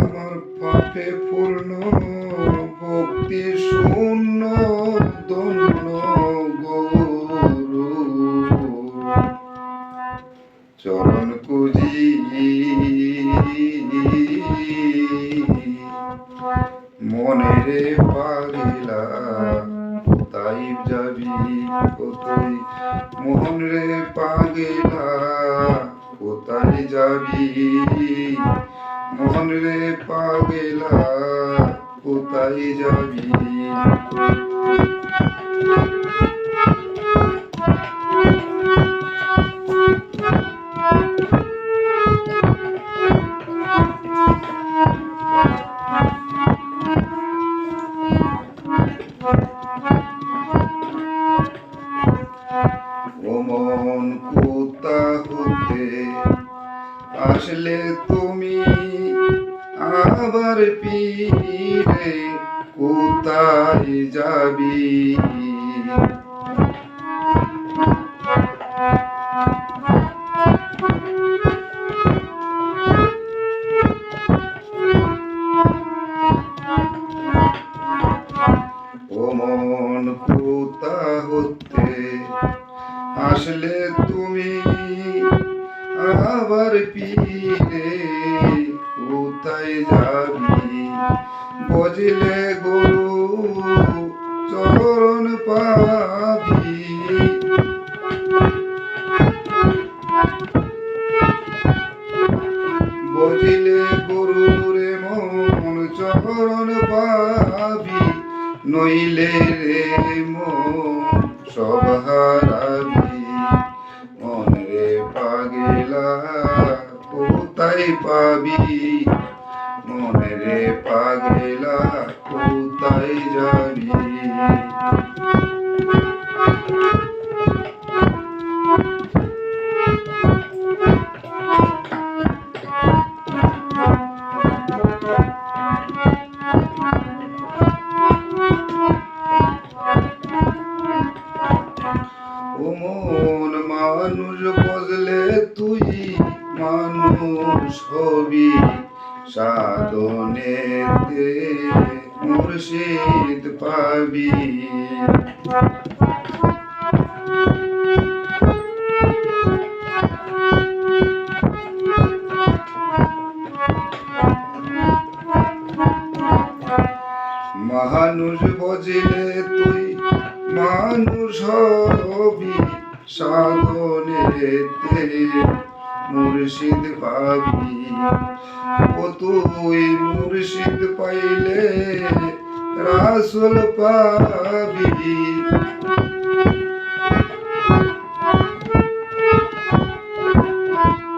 আমার পাপে পূর্ণ ভক্তি শূন্য ধন্য গুরু চরণ কুজি মনেরে পাগিলা কোথায় যাবি কোথায় মন রে পাগিলা কোথায় যাবি মন রে পাগিলা কোথায় যাবি ও মন কোথা হতে আসলে তুমি আবার ফিরে কোথায় যাবি ও মন কোথা হতে আসলে তুমি আবার ফিরে কোথায় যাবি বজিলে গরু চরণ পাবি বজিলে গরু রে মন চরণ পাবি নইলে রে মন সব হারাবি মন রে পাগলা কোথায় পাবি মন রে পাগলা কোথায় যাবি ও মন মানুষ বজলে তুই মানুষ হবি সাধনেতে মুর্শিদ পাবি মানুষ বজিলে তুই মানুষ হবি সাধনেতে মুর্শিদ পাবি ও তুই মুর্শিদ পাইলে রাসূল পাবি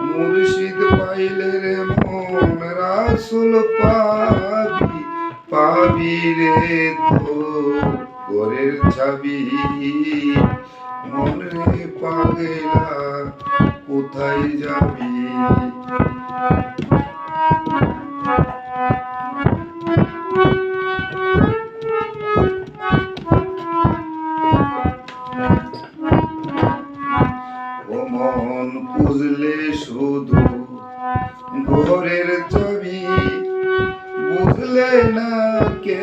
মুর্শিদ পাইলে রে মন রাসূল পাবি পাবি রে তো ঘরের চাবি মন রে পাগলা কোথায় যাবি ও মন খুঁজলে শুধু ঘরের চাবি বুঝলে না কে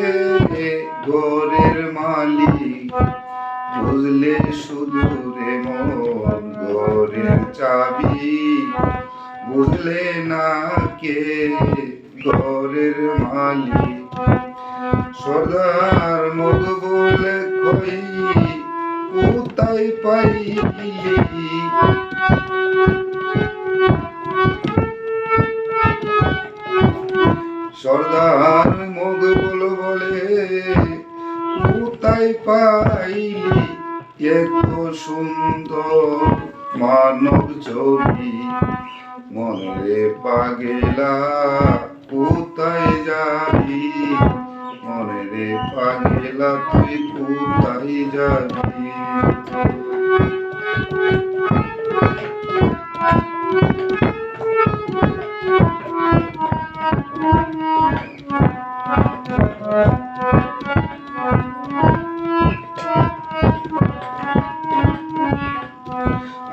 ঘরের মালিক বুঝলে শুধু রে মন ঘরের চাবি বুঝলে না কে ঘরের মালিক সর্দার মুখ বলে কই কোথায় পাইলি সর্দার মুখ বলে কোথায় পাইলি এত সুন্দর মানব ছবি মনে পাগলা কোথায় যাবি মনে রে পাগলা তুই কোথায় যাবি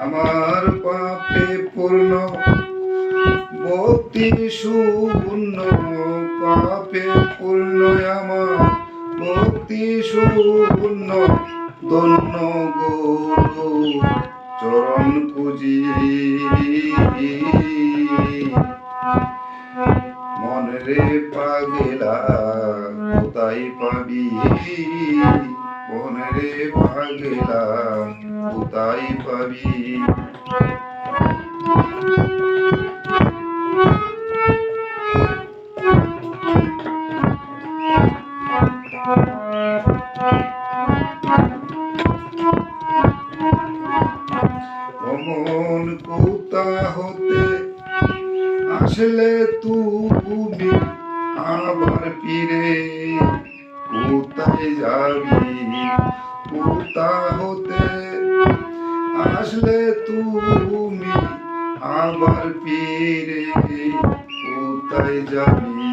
আমার পাপে পূর্ণ ভক্তি শূন্য পাপে পূর্ণ আমার ভক্তি শূন্য ধন্য গুরু চরণ খুঁজি মনরে পাগলা কোথায় পাবি মনরে পাগলা কোথায় পাবি অমন কোথা হতে আসলে তুমি আবার ফিরে কোথায় যাবি কোথা হতে আসলে তুমি আবার ফিরে কোথায় যাবি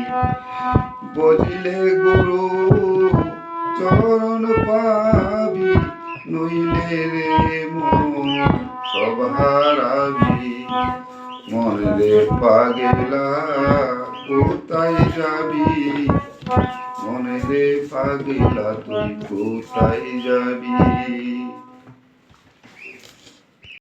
বজিলে গুরু চরণ পাবি নইলে রে মন সব হারাবি মন রে পাগলা কোথায় যাবি মন রে পাগলা তুই কোথায় যাবি